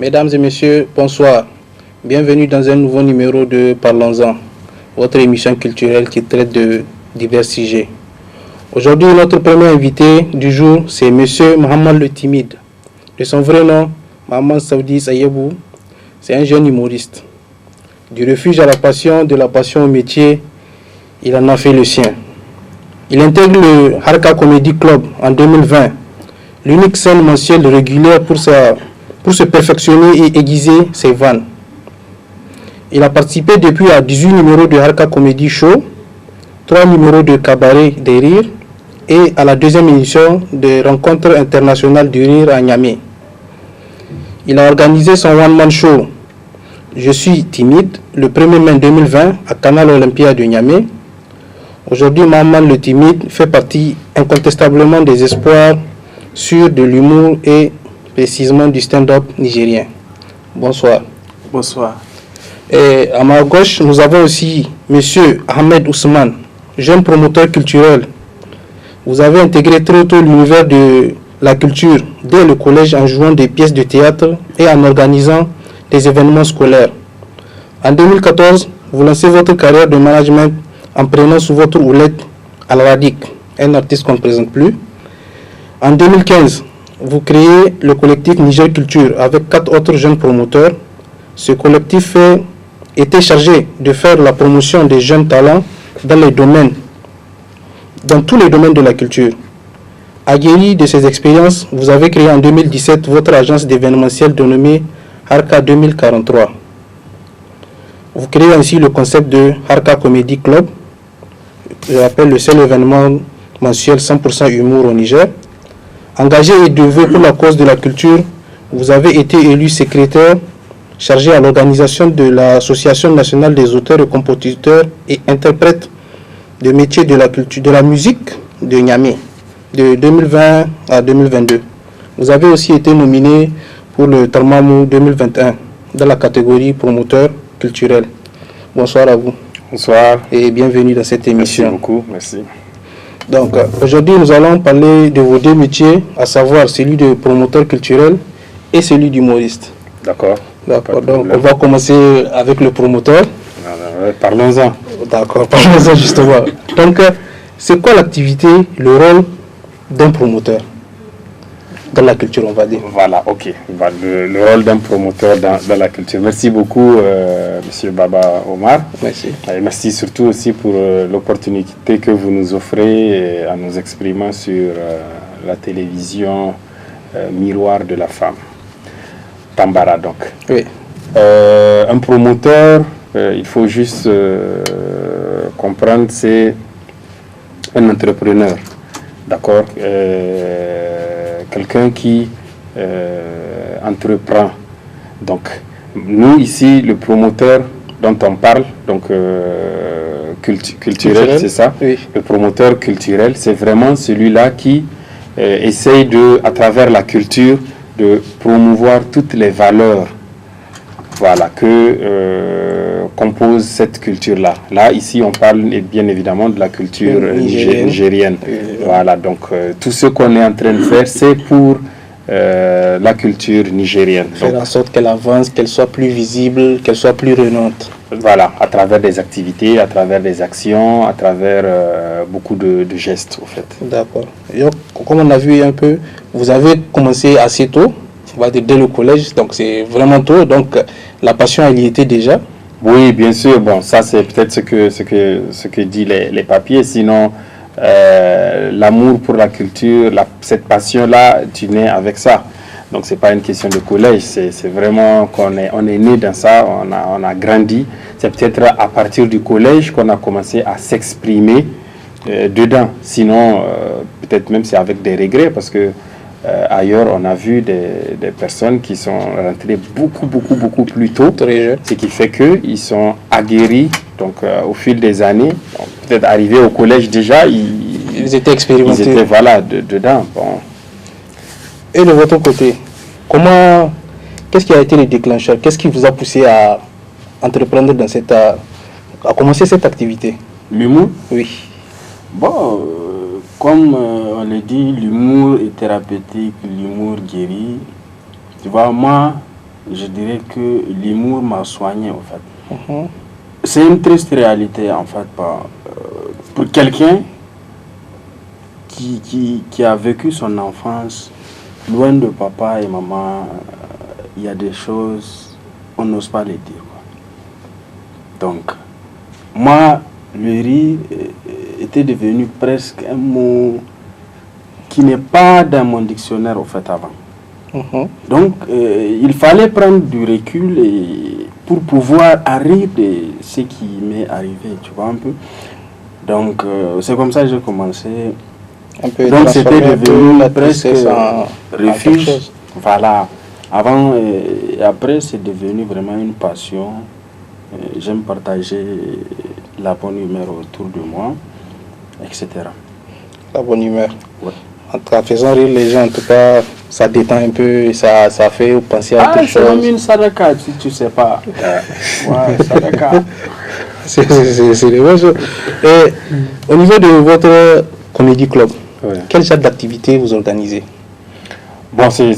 Mesdames et messieurs, bonsoir. Bienvenue dans un nouveau numéro de Parlons-en, votre émission culturelle qui traite de divers sujets. Aujourd'hui, notre premier invité du jour, c'est Monsieur Mohamed le Timide. De son vrai nom, Mohamed Saoudi Sayebou, c'est un jeune humoriste. Du refuge à la passion, de la passion au métier, il en a fait le sien. Il intègre le Harka Comedy Club en 2020, l'unique scène mensuelle régulière pour se perfectionner et aiguiser ses vannes. Il a participé depuis à 18 numéros de Harka Comedy Show, 3 numéros de Cabaret des Rires et à la deuxième édition des Rencontres internationales du rire à Niamey. Il a organisé son one-man show Je suis timide le 1er mai 2020 à Canal Olympia de Niamey. Aujourd'hui, Mohamed le Timide fait partie incontestablement des espoirs sur de l'humour et précisément du stand-up nigérien. Bonsoir. Bonsoir. Et à ma gauche, nous avons aussi M. Ahmed Ousmane, jeune promoteur culturel. Vous avez intégré très tôt l'univers de la culture dès le collège en jouant des pièces de théâtre et en organisant des événements scolaires. En 2014, vous lancez votre carrière de management en prenant sous votre houlette Al-Radik, un artiste qu'on ne présente plus. En 2015, vous créez le collectif Niger Culture avec 4 autres jeunes promoteurs. Ce collectif était chargé de faire la promotion des jeunes talents dans tous les domaines de la culture. Aguerri de ces expériences, vous avez créé en 2017 votre agence d'événementiel dénommée Harka 2043. Vous créez ainsi le concept de Harka Comedy Club. Je rappelle le seul événement mensuel 100% humour au Niger. Engagé et dévoué pour la cause de la culture, vous avez été élu secrétaire chargé à l'organisation de l'Association nationale des auteurs et compositeurs et interprètes de métiers de la culture, de la musique de Niamey, de 2020 à 2022. Vous avez aussi été nominé pour le Tarmamou 2021 dans la catégorie promoteur culturel. Bonsoir à vous. Bonsoir. Et bienvenue dans cette émission. Merci beaucoup, merci. Donc aujourd'hui nous allons parler de vos deux métiers, à savoir celui de promoteur culturel et celui d'humoriste. D'accord. D'accord, donc on va commencer avec le promoteur. Parlons-en. D'accord, parlons-en justement. Donc c'est quoi l'activité, le rôle d'un promoteur dans la culture, on va dire? Voilà, ok. Le rôle d'un promoteur dans la culture. Merci beaucoup, Monsieur Baba Omar. Merci. Et merci surtout aussi pour l'opportunité que vous nous offrez en nous exprimant sur la télévision Miroir de la femme. Tambara, donc. Oui. Un promoteur, il faut juste comprendre, c'est un entrepreneur. D'accord, quelqu'un qui entreprend. Donc, nous ici, le promoteur dont on parle, donc culturel, c'est ça. Oui. Le promoteur culturel, c'est vraiment celui-là qui essaye de, à travers la culture, de promouvoir toutes les valeurs, voilà, que compose cette culture-là. Là, ici, on parle bien évidemment de la culture nigérienne. Voilà, donc tout ce qu'on est en train de faire, c'est pour la culture nigérienne. Faire en sorte qu'elle avance, qu'elle soit plus visible, qu'elle soit plus rayonnante. Voilà, à travers des activités, à travers des actions, à travers beaucoup de gestes, au fait. D'accord. Comme on a vu un peu, vous avez commencé assez tôt, on va dire dès le collège, donc c'est vraiment tôt, donc la passion, elle y était déjà. Oui, bien sûr. Bon, ça c'est peut-être ce que dit les papiers. Sinon, l'amour pour la culture, cette passion-là, tu nais avec ça. Donc c'est pas une question de collège. C'est vraiment qu'on est né dans ça. On a grandi. C'est peut-être à partir du collège qu'on a commencé à s'exprimer dedans. Sinon, peut-être même c'est avec des regrets parce que ailleurs, on a vu des personnes qui sont rentrées beaucoup plus tôt, ce qui fait qu'ils sont aguerris. Donc, au fil des années, peut-être arrivés au collège déjà, ils étaient expérimentés. Ils étaient dedans. Bon. Et de votre côté, qu'est-ce qui a été le déclencheur? Qu'est-ce qui vous a poussé à entreprendre à commencer cette activité? L'humour? Oui. Bon. Comme on le dit, l'humour est thérapeutique, l'humour guérit. Tu vois, moi, je dirais que l'humour m'a soigné, en fait. C'est une triste réalité, en fait, pour quelqu'un qui a vécu son enfance loin de papa et maman. Il y a des choses, on n'ose pas les dire, quoi. Donc, moi, le rire était devenu presque un mot qui n'est pas dans mon dictionnaire, au fait, avant. Donc, il fallait prendre du recul pour pouvoir rire de ce qui m'est arrivé, tu vois un peu. Donc, c'est comme ça que j'ai commencé. Donc, c'était devenu presque un refuge. Voilà. Avant et après, c'est devenu vraiment une passion. J'aime partager la bonne humeur autour de moi, etc. La bonne humeur. Ouais. En tout cas, faisant rire les gens, en tout cas, ça détend un peu et ça fait penser à quelque chose. C'est comme une sadaka, si tu ne sais pas. Ouais, sadaka. C'est les bonnes choses. Et au niveau de votre comédie club, quel genre d'activité vous organisez? Bon, c'est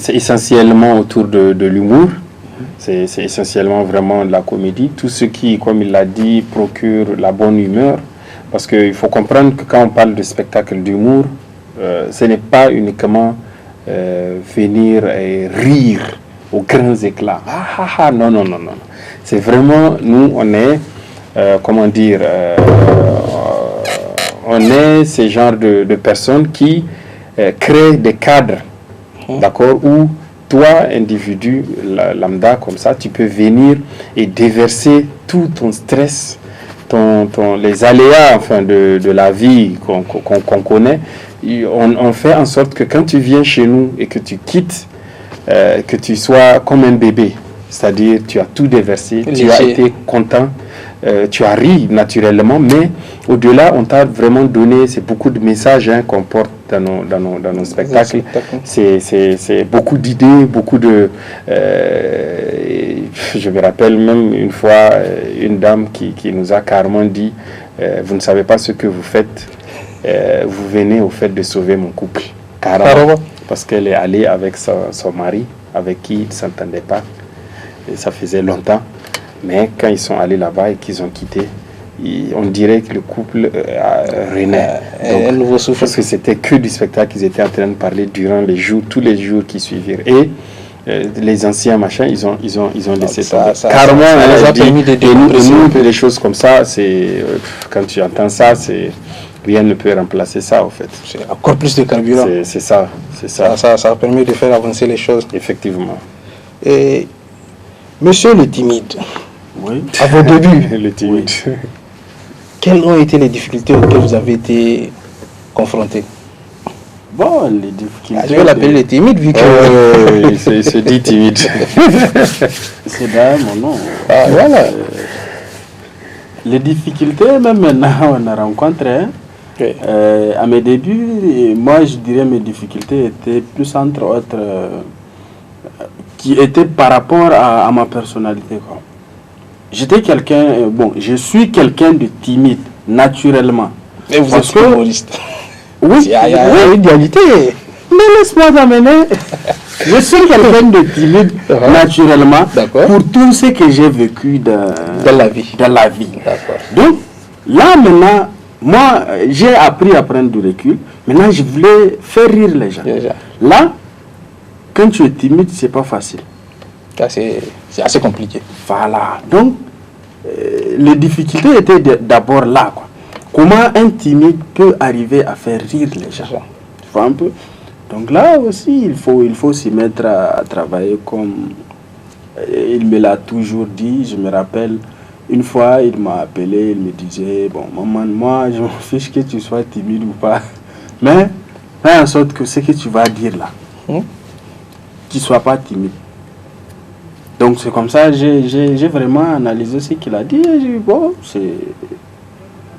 essentiellement autour de l'humour. C'est essentiellement vraiment de la comédie. Tout ce qui, comme il l'a dit, procure la bonne humeur. Parce qu'il faut comprendre que quand on parle de spectacle d'humour, ce n'est pas uniquement venir et rire aux grands éclats. Non. C'est vraiment, nous, on est, on est ce genre de personnes qui créent des cadres, d'accord, où toi, individu lambda comme ça, tu peux venir et déverser tout ton stress, les aléas enfin, de la vie qu'on connaît. On fait en sorte que quand tu viens chez nous et que tu quittes, que tu sois comme un bébé. C'est-à-dire, tu as tout déversé, tu as été content, tu as ri naturellement, mais au-delà, on t'a vraiment donné, c'est beaucoup de messages qu'on porte dans nos spectacles. C'est beaucoup d'idées, beaucoup de... je me rappelle même une fois, une dame qui nous a carrément dit, vous ne savez pas ce que vous faites, vous venez au fait de sauver mon couple. Carrément. Parce qu'elle est allée avec son mari, avec qui il ne s'entendait pas. Et ça faisait longtemps. Mais quand ils sont allés là-bas et qu'ils ont quitté, on dirait que le couple renaît. Un nouveau souffle. Parce que c'était que du spectacle qu'ils étaient en train de parler durant les jours, tous les jours qui suivirent. Et les anciens machins, ils ont laissé ça. Carrément, ça les a permis de nous, des choses comme ça, quand tu entends ça, rien ne peut remplacer ça, en fait. C'est encore plus de carburant. C'est ça. Ça permet de faire avancer les choses. Effectivement. Et monsieur le timide, oui. À vos débuts, le timide. Oui. Quelles ont été les difficultés auxquelles vous avez été confrontés? Bon, les difficultés... je vais l'appeler le timide vu que... Oui, c'est dit timide. C'est d'ailleurs mon nom. Voilà. Les difficultés, même maintenant, on a rencontré. Oui. À mes débuts, moi, je dirais mes difficultés étaient plus entre autres... qui étaient par rapport à ma personnalité, quoi. J'étais quelqu'un... je suis quelqu'un de timide, naturellement. Et vous êtes humoriste. Oui, il y a une dualité. Mais laisse-moi t'amener. Je suis quelqu'un de timide, naturellement, pour tout ce que j'ai vécu dans la vie. Donc, là, maintenant, moi, j'ai appris à prendre du recul. Maintenant, je voulais faire rire les gens. Là, quand tu es timide, c'est pas facile. C'est assez compliqué. Voilà. Donc, les difficultés étaient d'abord là, quoi. Comment un timide peut arriver à faire rire les gens? Tu vois un peu? Donc là aussi, il faut s'y mettre à travailler comme il me l'a toujours dit. Je me rappelle, une fois, il m'a appelé, il me disait, bon, maman, moi, je m'en fiche que tu sois timide ou pas. Mais, fais en sorte que ce que tu vas dire là, tu ne sois pas timide. Donc c'est comme ça, j'ai vraiment analysé ce qu'il a dit. Et j'ai dit, bon,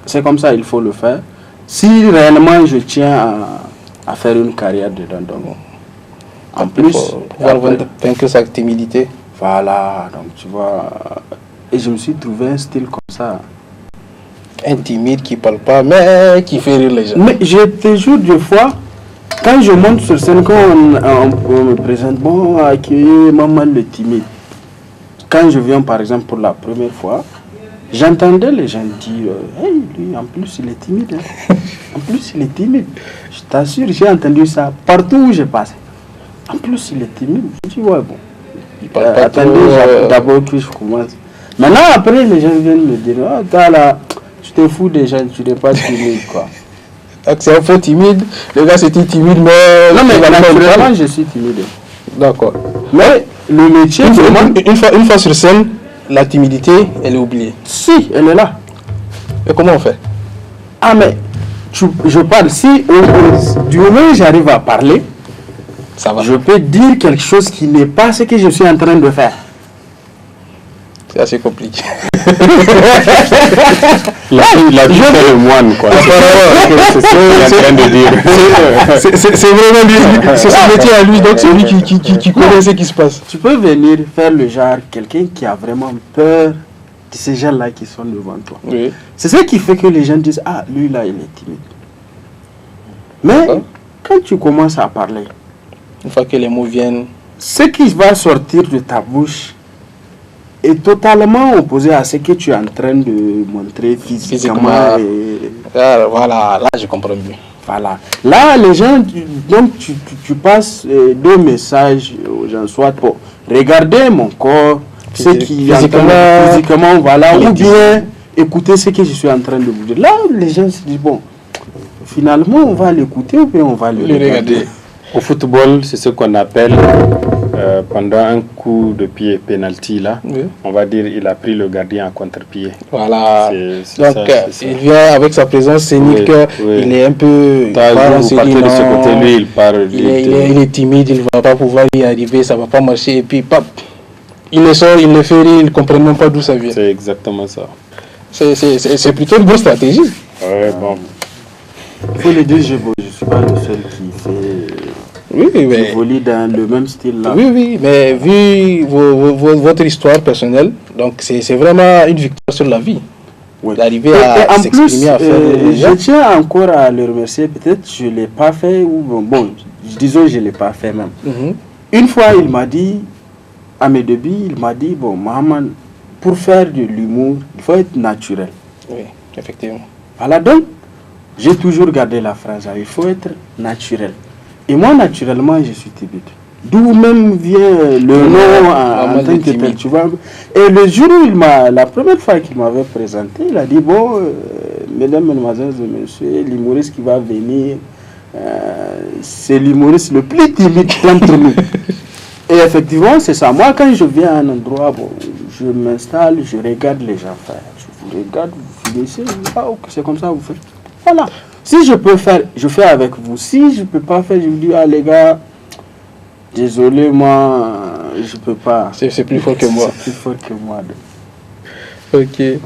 c'est comme ça, il faut le faire. Si réellement je tiens à faire une carrière dedans. Donc, en plus, pouvoir vaincre sa timidité. Voilà, donc tu vois. Et je me suis trouvé un style comme ça. Un timide qui ne parle pas, mais qui fait rire les gens. Mais j'ai toujours des fois, quand je monte sur scène, quand on me présente, bon, accueillez Maman le timide. Quand je viens par exemple pour la première fois, j'entendais les gens dire, hey, lui en plus il est timide. Hein. En plus il est timide. Je t'assure, j'ai entendu ça partout où je passe. En plus il est timide. Je dis, ouais, bon. Attendez, d'abord que je commence. Maintenant, après, les gens viennent me dire, oh, t'as là, tu te fous des gens, tu n'es pas timide, quoi. C'est un faux timide. Le gars c'était timide, mais. Non, mais naturellement, je suis timide. D'accord. Mais le métier. Une fois sur scène, la timidité, elle est oubliée. Si, elle est là. Et comment on fait? Ah, mais je parle. Si du moment où j'arrive à parler, ça va. Je peux dire quelque chose qui n'est pas ce que je suis en train de faire. C'est assez compliqué. Il a dit le moine, quoi. C'est ce qu'il est en train de dire. C'est vraiment lui. C'est son métier à lui, donc c'est lui qui connaît ce qui se passe. Tu peux venir faire le genre, quelqu'un qui a vraiment peur de ces gens-là qui sont devant toi. Oui. C'est ce qui fait que les gens disent, ah, lui là, il est timide. Mais quand tu commences à parler, une fois que les mots viennent, ce qui va sortir de ta bouche est totalement opposé à ce que tu es en train de montrer physiquement. Voilà, là je comprends mieux. Voilà. Là, les gens, donc tu passes deux messages aux gens, soit pour regarder mon corps, ce qui physiquement, voilà, ou bien écouter ce que je suis en train de vous dire. Là, les gens se disent, bon, finalement, on va l'écouter ou bien on va le regarder. Au football, c'est ce qu'on appelle, pendant un coup de pied penalty, là, oui. On va dire il a pris le gardien à contre-pied. Voilà. Donc, il vient avec sa présence scénique, il est un peu... Vous partez de ce côté, lui, il parle... Il est timide, il ne va pas pouvoir y arriver, ça ne va pas marcher, et puis, pap, il le sort, il le fait rire, il ne comprend même pas d'où ça vient. C'est exactement ça. C'est plutôt une bonne stratégie. Ouais, bon. Il faut le dire, je ne suis pas le seul qui fait... Oui, mais... évolue dans le même style là. Oui, mais vu votre histoire personnelle, donc c'est vraiment une victoire sur la vie. Oui. D'arriver à s'exprimer, à faire... je tiens encore à le remercier, peut-être je ne l'ai pas fait, ou bon, disons je ne l'ai pas fait même. Une fois, il m'a dit, à mes débuts, il m'a dit, bon, Mohamed, pour faire de l'humour, il faut être naturel. Oui, effectivement. Voilà, donc, j'ai toujours gardé la phrase, il faut être naturel. Et moi, naturellement, je suis timide. D'où même vient le nom en tant que tel, tu vois. Et le jour où la première fois qu'il m'avait présenté, il a dit, bon, mesdames, mesdemoiselles et messieurs, l'humoriste qui va venir, c'est l'humoriste le plus timide d'entre nous. Et effectivement, c'est ça. Moi, quand je viens à un endroit, bon, je m'installe, je regarde les gens faire. Je vous regarde, vous finissez, c'est comme ça que vous faites. Voilà. Si je peux faire, je fais avec vous. Si je ne peux pas faire, je vous dis, ah les gars, désolé, moi, je ne peux pas. C'est plus fort que moi. C'est plus fort que moi. Ok. Et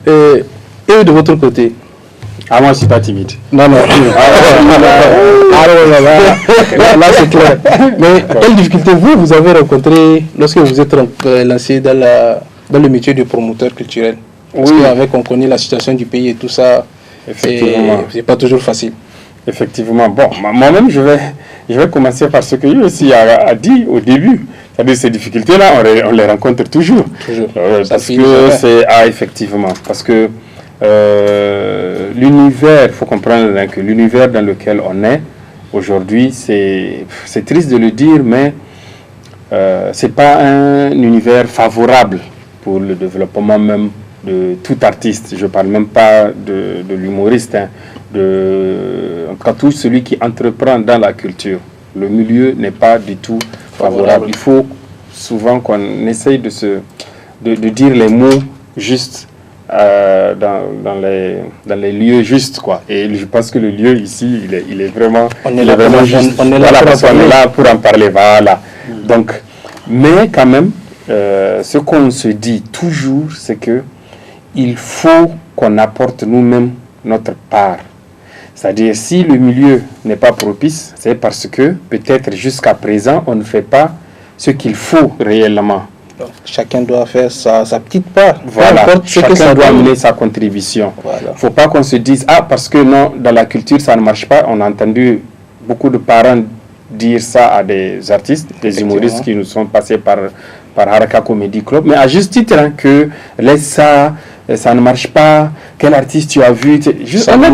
de votre côté? Ah, moi, je ne suis pas timide. Non. Là, c'est clair. Mais quelles difficultés vous avez rencontrées lorsque vous êtes lancé dans le métier de promoteur culturel? Parce qu'avec, on connaît la situation du pays et tout ça. Effectivement. C'est pas toujours facile. Effectivement. Bon, moi-même, je vais commencer par ce que lui aussi a dit au début. C'est-à-dire ces difficultés-là, on les rencontre toujours. Parce que c'est... Ah, effectivement. Parce que l'univers, il faut comprendre que l'univers dans lequel on est aujourd'hui, c'est triste de le dire, mais c'est pas un univers favorable pour le développement même de tout artiste. Je ne parle même pas de l'humoriste, hein, en tout cas tout celui qui entreprend dans la culture. Le milieu n'est pas du tout favorable. Il faut souvent qu'on essaye de dire les mots justes dans les lieux justes, quoi. Et je pense que le lieu ici, il est vraiment, juste. On est là pour en parler. Voilà. Donc, mais quand même, ce qu'on se dit toujours, c'est que il faut qu'on apporte nous-mêmes notre part. C'est-à-dire, si le milieu n'est pas propice, c'est parce que peut-être jusqu'à présent, on ne fait pas ce qu'il faut réellement. Donc, chacun doit faire sa petite part. Voilà, chacun doit amener sa contribution. Il ne faut pas qu'on se dise, ah, parce que non, dans la culture, ça ne marche pas. On a entendu beaucoup de parents dire ça à des artistes, des humoristes qui nous sont passés par Haraka Comedy Club, mais à juste titre, hein, que laisse ça, ça ne marche pas, quel artiste tu as vu, on est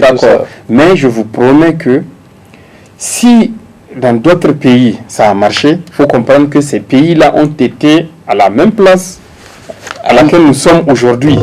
d'accord. Mais je vous promets que si dans d'autres pays ça a marché, il faut comprendre que ces pays-là ont été à la même place à laquelle nous sommes aujourd'hui.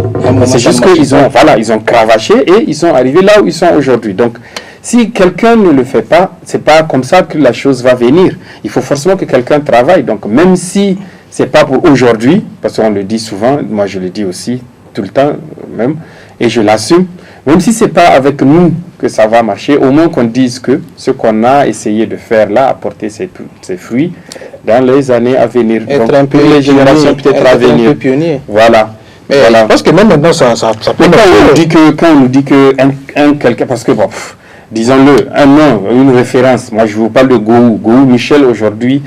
C'est juste qu'ils ont, voilà, ils ont cravaché et ils sont arrivés là où ils sont aujourd'hui. Donc, si quelqu'un ne le fait pas, c'est pas comme ça que la chose va venir. Il faut forcément que quelqu'un travaille. Donc, même si c'est pas pour aujourd'hui, parce qu'on le dit souvent, moi je le dis aussi tout le temps même, et je l'assume, même si c'est pas avec nous que ça va marcher, au moins qu'on dise que ce qu'on a essayé de faire là a porté ses fruits dans les années à venir. Être donc, un peu pour les générations peut-être à venir. Un peu pionnier. Voilà. Mais voilà. Je pense que même maintenant ça peut marcher. Quand on nous dit que quelqu'un, parce que bon, disons-le, un nom, une référence, moi je vous parle de Gou Michel aujourd'hui,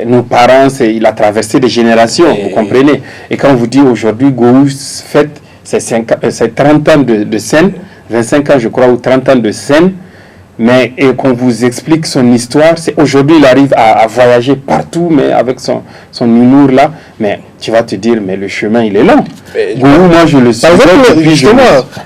nos parents, il a traversé des générations, vous comprenez. Et quand on vous dit aujourd'hui, Gou fête ses 30 ans de scène, 25 ans je crois, ou 30 ans de scène, mais et qu'on vous explique son histoire, c'est aujourd'hui il arrive à voyager partout, mais avec son humour là, mais tu vas te dire, mais le chemin il est long. Moi je le sais. Par exemple, justement,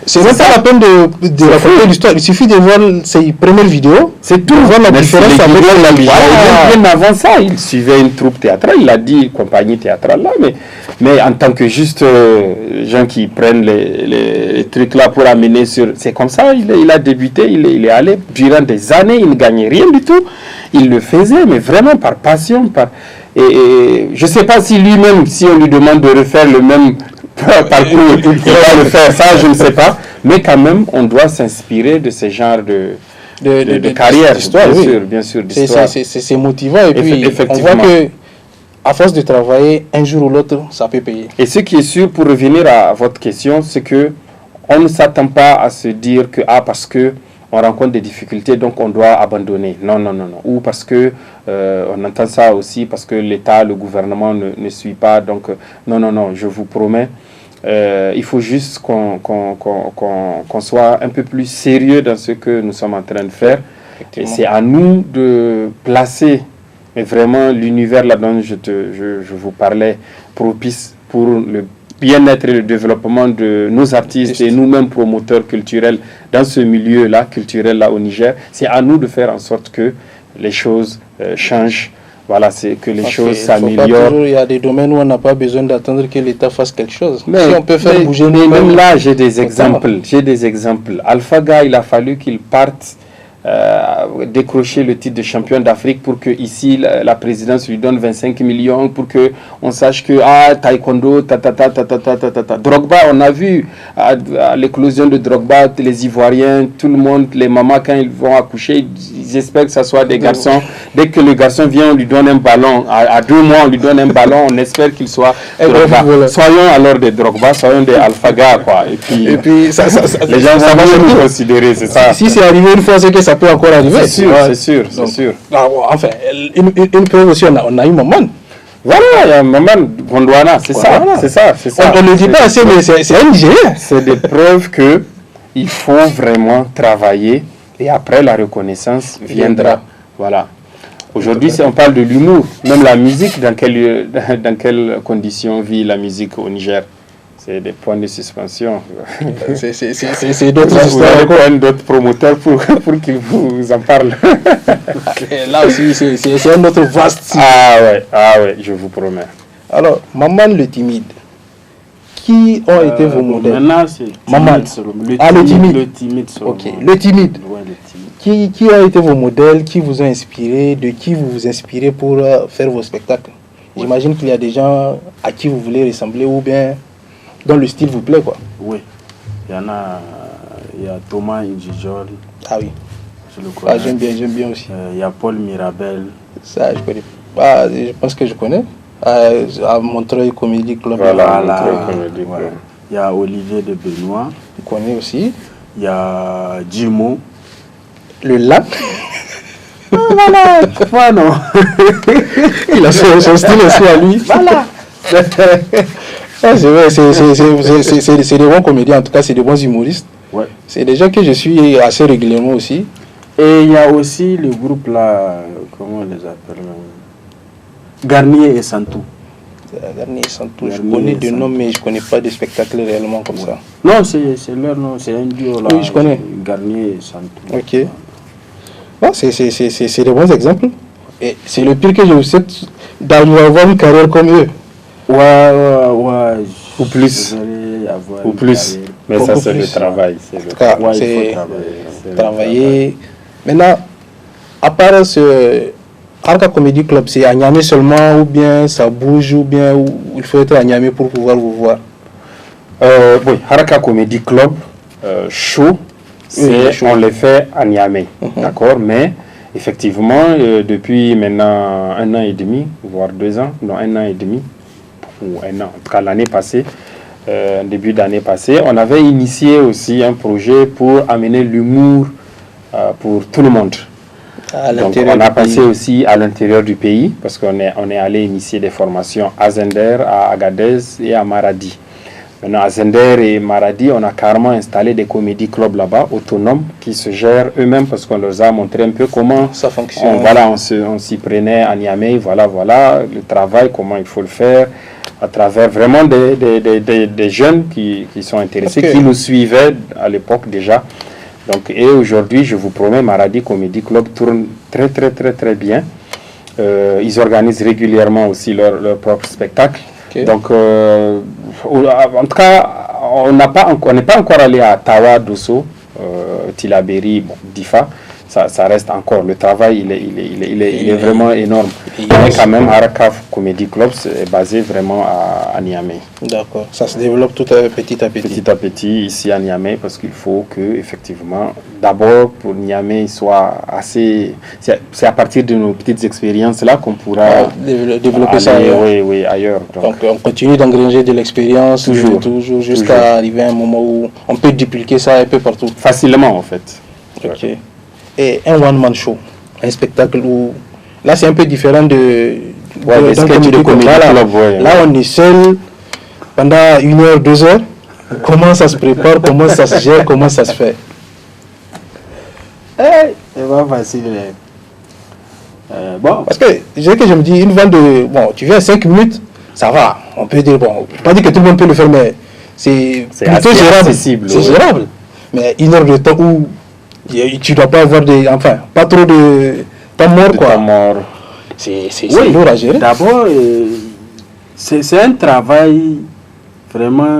c'est même pas la peine de raconter l'histoire, il suffit de voir ses premières vidéos, c'est tout. Voir la différence avec la vie. Bien avant ça, il suivait une troupe théâtrale, il a dit compagnie théâtrale là, mais en tant que juste gens qui prennent les trucs là pour amener sur, c'est comme ça, il a débuté, il est allé durant des années, il ne gagnait rien du tout, il le faisait, mais vraiment par passion, et je ne sais pas si lui-même, si on lui demande de refaire le même parcours, il va le faire, ça je ne sais pas, mais quand même on doit s'inspirer de ce genre de carrière, bien sûr, d'histoire. C'est motivant, et puis on voit que à force de travailler, un jour ou l'autre, ça peut payer. Et ce qui est sûr, pour revenir à votre question, c'est que on ne s'attend pas à se dire que parce que on rencontre des difficultés, donc on doit abandonner. Non. Ou parce que on entend ça aussi, parce que l'État, le gouvernement ne suit pas. Donc non, je vous promets. Il faut juste qu'on soit un peu plus sérieux dans ce que nous sommes en train de faire. Et c'est à nous de placer vraiment l'univers là-dedans je vous parlais, propice pour le bien-être et le développement de nos artistes et nous-mêmes promoteurs culturels dans ce milieu-là, culturel-là au Niger. C'est à nous de faire en sorte que les choses changent. Voilà, c'est que les choses s'améliorent. Il y a des domaines où on n'a pas besoin d'attendre que l'État fasse quelque chose. Mais, si on peut faire bouger même là, j'ai des exemples. Alphaga, il a fallu qu'il parte décrocher le titre de champion d'Afrique pour que ici la présidence lui donne 25 millions pour que on sache que taekwondo Drogba, on a vu à l'éclosion de Drogba, les Ivoiriens, tout le monde, les mamans quand ils vont accoucher, ils espèrent que ça soit des garçons. Dès que le garçon vient, on lui donne un ballon. À 2 mois, on lui donne un ballon, on espère qu'il soit Drogba. Voilà. Soyons alors des Drogba, soyons des Alphaga, quoi. Et puis les gens vont nous considérer, c'est ça. Si c'est arrivé une fois, c'est que ça peut encore arriver. C'est sûr. Enfin, une preuve aussi, on a eu Maman. Voilà, il y a un Maman Gondwana, c'est ça. On ne le dit pas assez, mais c'est un Nigérien. C'est des preuves que il faut vraiment travailler et après la reconnaissance viendra. Voilà. Aujourd'hui, on parle de l'humour, même la musique, dans quelles conditions vit la musique au Niger? C'est des points de suspension. C'est d'autres histoires. Vous avez d'autres promoteurs pour qu'ils vous en parlent. Là aussi, c'est un autre vaste. Ah ouais, je vous promets. Alors, Maman le timide. Qui ont été vos modèles? Maintenant, c'est Maman. Le timide. Le timide. Ok, le timide. Ouais, le timide. Qui ont été vos modèles? Qui vous ont inspiré? De qui vous vous inspirez pour faire vos spectacles? J'imagine qu'il y a des gens à qui vous voulez ressembler ou bien dont le style vous plaît, quoi. Oui. Il y a Thomas Indjijol. Ah oui. Je le connais. J'aime bien aussi. Il y a Paul Mirabel. Ça, je connais. Je pense que je connais. À Montreuil Comedy Club. Voilà. Il y a Olivier de Benoît. Je connais aussi. Il y a Jimo. Le lac. Voilà. Non. Il a son style aussi à lui. Voilà. Ah, c'est vrai, c'est des bons comédiens, en tout cas, c'est des bons humoristes. Ouais. C'est des gens que je suis assez régulièrement aussi. Et il y a aussi le groupe là, comment on les appelle Garnier et Santou. Garnier et Santou, je Garnier connais et de Santou. nom, mais je ne connais pas de spectacle réellement comme ça. Non, c'est leur nom, c'est un duo là. Oui, je connais. Garnier et Santou. Ok. Bon, c'est des bons exemples. Et c'est le pire que je vous souhaite d'avoir une carrière comme eux. Ouais. Ou plus. Ou plus. Mais ça, Beaucoup c'est le plus. travail. C'est En le tout cas, Ouais, il c'est faut travailler. c'est le travailler. Maintenant, à part ce Arca Comedy Club, c'est à Niamey seulement ou bien ça bouge ou bien il faut être à Niamey pour pouvoir vous voir? Oui, Haraka Comedy Club, show, Oui, show. on les fait à Niamey, Mhm. d'accord, mais effectivement, depuis maintenant 1 an et demi, voire 2 ans, non 1 an et demi, ou 1 an, en tout cas l'année passée, début d'année passée, on avait initié aussi un projet pour amener l'humour pour tout le monde. À Donc l'intérieur on a du passé pays. aussi à l'intérieur du pays, parce qu'on est allé initier des formations à Zender, à Agadez et à Maradi. Maintenant, à Zender et Maradi, on a carrément installé des comédie clubs là-bas, autonomes, qui se gèrent eux-mêmes, parce qu'on leur a montré un peu comment Ça fonctionne. on s'y prenait à Niamey, voilà, le travail, comment il faut le faire, à travers vraiment des jeunes qui sont intéressés, Ok. qui nous suivaient à l'époque déjà. Donc, et aujourd'hui, je vous promets, Maradi Comedy Club tourne très bien. Ils organisent régulièrement aussi leur propre spectacle. Ok. Donc, en tout cas, on n'est pas encore allé à Tawa, Dosso, Tilaberi, bon, Difa. Ça reste encore. Le travail, il est vraiment énorme. Mais quand même, Haraka Comedy Club est basé vraiment à Niamey. D'accord. Ça se développe tout petit à petit. Petit à petit ici à Niamey, parce qu'il faut que effectivement, d'abord pour Niamey soit assez, c'est à partir de nos petites expériences là qu'on pourra Développer ça aller, ailleurs. oui, ailleurs. Donc on continue d'engranger de l'expérience Toujours. jusqu'à Toujours. arriver à un moment où on peut dupliquer ça un peu partout. Facilement en fait. Ok. Et un one-man show, un spectacle où... Là, c'est un peu différent des d'un sketchs de comédie Là, club, ouais. là, on est seul pendant 1 heure, 2 heures. Comment ça se prépare, comment ça se gère, comment ça se fait? C'est pas facile. Bon, Parce que je me dis, une vente de... Bon, tu viens 5 minutes, ça va. On peut dire, bon, pas dire que tout le monde peut le faire, mais c'est plutôt assez gérable. accessible, C'est ouais. gérable. Mais 1 heure de temps où tu dois pas avoir des... Enfin, pas trop de temps mort, De quoi. temps mort. C'est oui, lourd à gérer. d'abord, c'est un travail vraiment,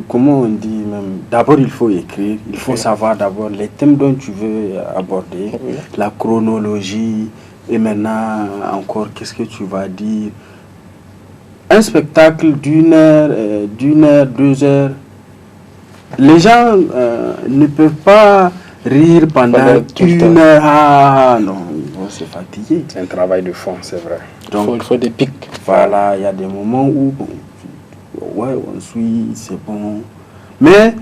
comment on dit même, d'abord il faut écrire, il faut savoir d'abord les thèmes dont tu veux aborder, Oui. la chronologie, et maintenant encore qu'est-ce que tu vas dire. Un spectacle d'1 heure, 2 heures, les gens ne peuvent pas rire pendant Pendant tout le temps. 1 heure. Ah non, ils vont se fatiguer. C'est un travail de fond, c'est vrai. Donc, Il faut des pics. voilà, il y a des moments où, bon, ouais, on suit, c'est bon. Mais,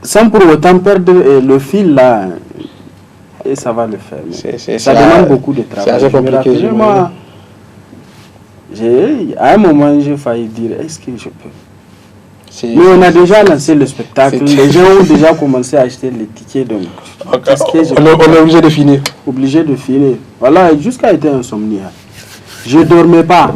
sans pour autant perdre le fil là, et ça va le faire. Ça demande beaucoup de travail. C'est assez Je me compliqué. rappelle, moi, à un moment, j'ai failli dire, est-ce que je peux? Mais on a déjà lancé le spectacle, les gens ont déjà commencé à acheter les tickets, donc qu'est-ce que je On est obligé de finir. obligé de filer. Voilà, jusqu'à être insomniaque. Je dormais pas.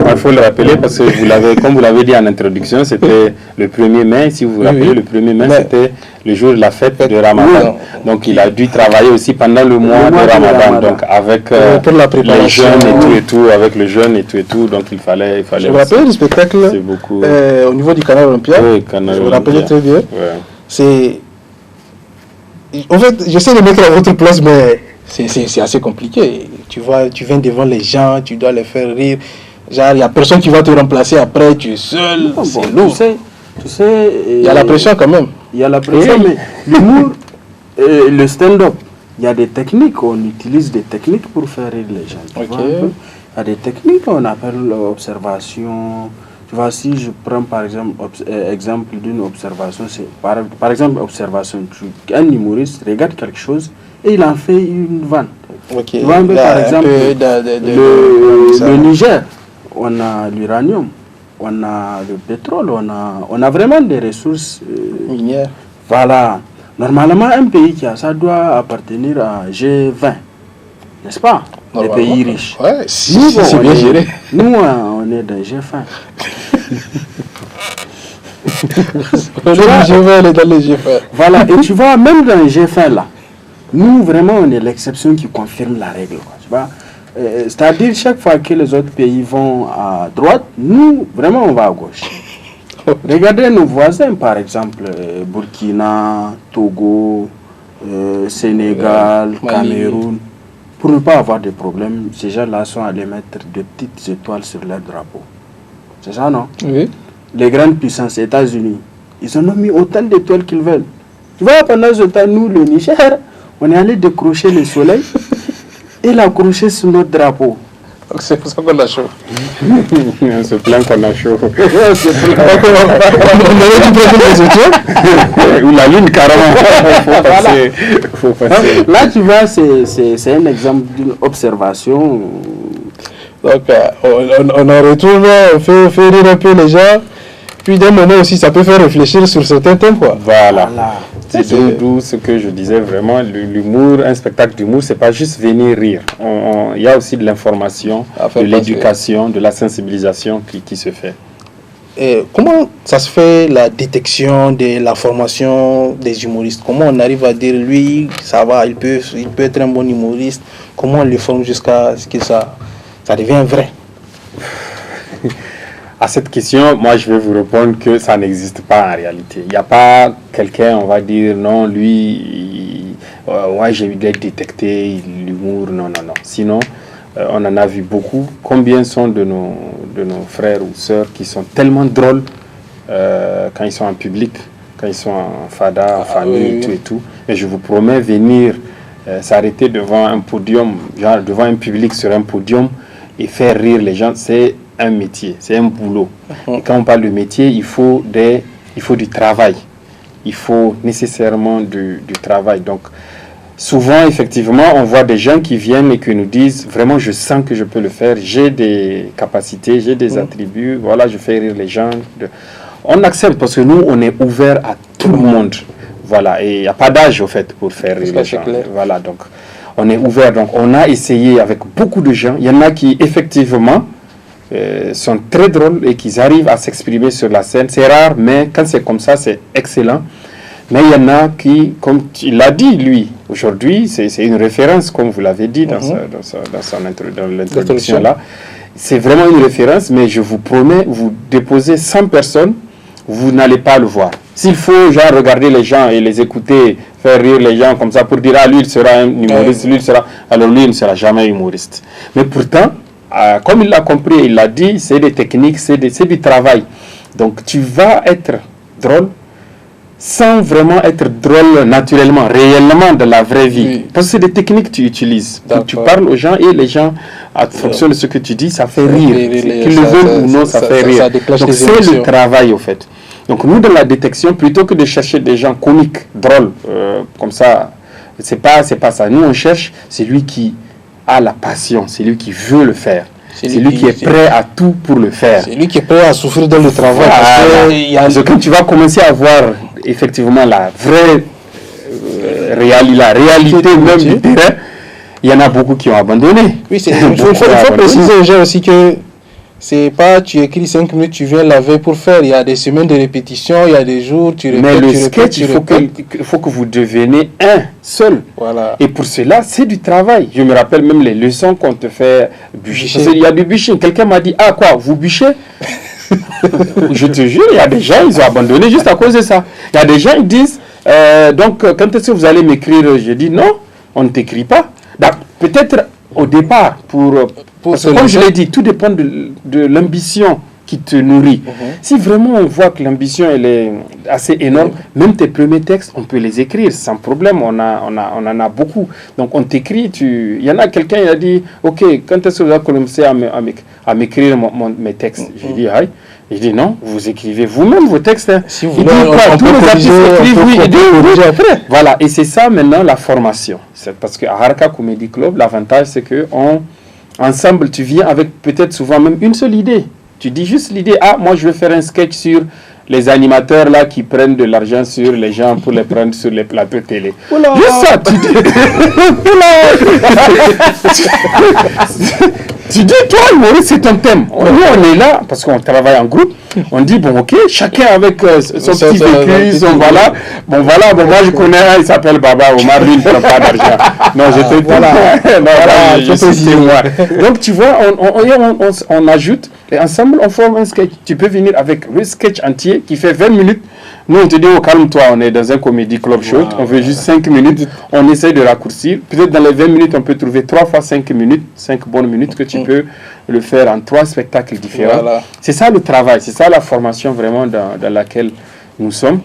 Il faut le rappeler parce que comme vous l'avez dit en introduction, c'était le 1er mai. Si vous vous rappelez, Oui. le 1er mai, Mais- c'était le jour de la fête de Ramadan. Donc il a dû travailler aussi pendant le mois de Ramadan. Donc avec Pour la les préparation. jeunes et tout, avec le jeune et tout. Donc il fallait Je me aussi- rappelle du spectacle C'est beaucoup. au niveau du canal Olympia. Oui, Canal Je me rappelle Olympia. très bien. Ouais. C'est. En fait, j'essaie de mettre à votre place, mais c'est assez compliqué. Tu vois, tu viens devant les gens, tu dois les faire rire. Genre, il n'y a personne qui va te remplacer après, tu es seul. Bon, C'est tu lourd. sais, Il y a la pression quand même. Il y a la pression, mais l'humour, le stand-up, il y a des techniques, on utilise des techniques pour faire rire les gens. Tu Ok. vois un peu. Il y a des techniques qu'on appelle l'observation. Tu vois, si je prends par exemple exemple d'une observation, c'est par exemple observation, un humoriste regarde quelque chose et il en fait une vanne. Ok. Tu vois un peu, Là, par exemple, peu le Niger, on a l'uranium. on a le pétrole, on a vraiment des ressources minières. Voilà. Normalement, un pays qui a ça doit appartenir à G20, n'est-ce pas? Les pays riches. Ouais, si, nous, c'est bien géré. Nous, on est dans G20. On est dans les G20. Voilà, et tu vois, même dans les G20 là, nous vraiment on est l'exception qui confirme la règle. Quoi, tu vois? C'est-à-dire chaque fois que les autres pays vont à droite, nous vraiment on va à gauche. Regardez nos voisins par exemple, Burkina, Togo, Sénégal, Cameroun. Pour ne pas avoir de problèmes, ces gens-là sont allés mettre de petites étoiles sur leur drapeau. C'est ça, non? Oui. Les grandes puissances, États-Unis, ils en ont mis autant d'étoiles qu'ils veulent. Tu vois, pendant ce temps, nous, le Niger, on est allé décrocher le soleil et l'accrocher sur notre drapeau. Donc c'est pour ça qu'on a chaud. On se plaint qu'on a chaud. On aurait dû prendre les étoiles. Ou la lune carrément. Faut passer. Là, tu vois, c'est un exemple d'une observation. Donc on en retourne, on fait rire un peu les gens. Puis d'un moment aussi, ça peut faire réfléchir sur certains thèmes, quoi. Voilà. C'est d'où ce que je disais vraiment, l'humour, un spectacle d'humour, c'est pas juste venir rire. Il y a aussi de l'information, de l'éducation, de la sensibilisation qui se fait. Et comment ça se fait la détection de la formation des humoristes? Comment on arrive à dire, lui, ça va, il peut être un bon humoriste? Comment on le forme jusqu'à ce que ça devient vrai? À cette question, moi je vais vous répondre que ça n'existe pas en réalité. Il n'y a pas quelqu'un, on va dire, non, lui, ouais, j'ai détecté l'humour, non. Sinon, on en a vu beaucoup. Combien sont de nos frères ou sœurs qui sont tellement drôles quand ils sont en public, quand ils sont en fada, en famille, oui. tout. Et je vous promets, venir s'arrêter devant un podium, genre devant un public sur un podium et faire rire les gens, c'est un métier, c'est un boulot. Et quand on parle de métier, il faut du travail. Il faut nécessairement du travail. Donc, souvent, effectivement, on voit des gens qui viennent et qui nous disent, vraiment, je sens que je peux le faire, j'ai des capacités, j'ai des attributs, voilà, je fais rire les gens. On accepte parce que nous, on est ouvert à tout le monde. Voilà, et il n'y a pas d'âge, au fait, pour faire rire les gens. Voilà, donc, on est ouvert. Donc, on a essayé avec beaucoup de gens. Il y en a qui, effectivement, sont très drôles et qu'ils arrivent à s'exprimer sur la scène. C'est rare, mais quand c'est comme ça, c'est excellent. Mais il y en a qui, comme il l'a dit, lui, aujourd'hui, c'est une référence, comme vous l'avez dit dans l'introduction là. C'est vraiment une référence, mais je vous promets, vous déposez 100 personnes, vous n'allez pas le voir. S'il faut, genre, regarder les gens et les écouter, faire rire les gens comme ça pour dire, ah, lui, il sera un humoriste, lui, il sera... Alors, lui, il ne sera jamais humoriste. Mais pourtant, comme il l'a compris, il l'a dit, c'est des techniques, c'est du travail. Donc tu vas être drôle sans vraiment être drôle naturellement, réellement dans la vraie vie. Oui. Parce que c'est des techniques que tu utilises. Donc, tu parles aux gens et les gens, en fonction de ce que tu dis, ça fait rire. Qu'ils le veulent ou non, ça fait rire. Donc c'est le travail au fait. Donc nous, dans la détection, plutôt que de chercher des gens comiques, drôles, comme ça, c'est pas ça. Nous on cherche celui qui a la passion, c'est lui qui veut le faire, c'est lui qui est prêt à tout pour le faire. C'est lui qui est prêt à souffrir dans le travail. Parce que quand tu vas commencer à voir effectivement la vraie réalité même du terrain, il y en a beaucoup qui ont abandonné. Oui, il faut préciser aux gens aussi que c'est pas tu écris 5 minutes, tu viens la veille pour faire. Il y a des semaines de répétition, il y a des jours, tu répètes. Mais le sketch, il faut que vous deveniez un seul. Voilà. Et pour cela, c'est du travail. Je me rappelle même les leçons qu'on te fait bûcher. Parce qu'il y a du bûching. Quelqu'un m'a dit, ah quoi, vous bûchez? Je te jure, il y a des gens, ils ont abandonné juste à cause de ça. Il y a des gens, ils disent, donc quand est-ce que vous allez m'écrire? Je dis, non, on ne t'écrit pas. Peut-être au départ, parce que comme je l'ai dit, tout dépend de l'ambition qui te nourrit. Si vraiment on voit que l'ambition elle est assez énorme, même tes premiers textes, on peut les écrire sans problème. On en a beaucoup. Donc on t'écrit. Il y en a quelqu'un qui a dit, ok, quand est-ce que vous allez commencer à m'écrire mes textes? J'ai dit, aïe. Je dis non, vous écrivez vous-même vos textes. Hein. Si vous voulez, tous les artistes écrivent, oui, après. Voilà, et c'est ça maintenant la formation. C'est parce qu'à Haraka Comedy Club, l'avantage c'est que ensemble, tu viens avec peut-être souvent même une seule idée. Tu dis juste l'idée, moi je vais faire un sketch sur les animateurs là qui prennent de l'argent sur les gens pour les prendre sur les plateaux télé. Oula. Juste ça, tu dis... Tu dis, toi, Maurice, c'est ton thème. Nous, on est là, parce qu'on travaille en groupe. On dit, bon, ok, chacun avec son petit vécu, son voilà. Bon, moi, je connais un, il s'appelle Baba Omar, lui, il ne prend pas d'argent. Non, je te dis, je suis témoin. Donc, tu vois, on ajoute, et ensemble, on forme un sketch. Tu peux venir avec un sketch entier qui fait 20 minutes. Nous, on te dit, calme-toi, on est dans un comédie club show, on veut juste 5 minutes, on essaie de raccourcir. Peut-être dans les 20 minutes, on peut trouver 3 fois 5 minutes, 5 bonnes minutes que tu peux le faire en 3 spectacles différents. Voilà. C'est ça le travail, c'est ça la formation vraiment dans laquelle nous sommes.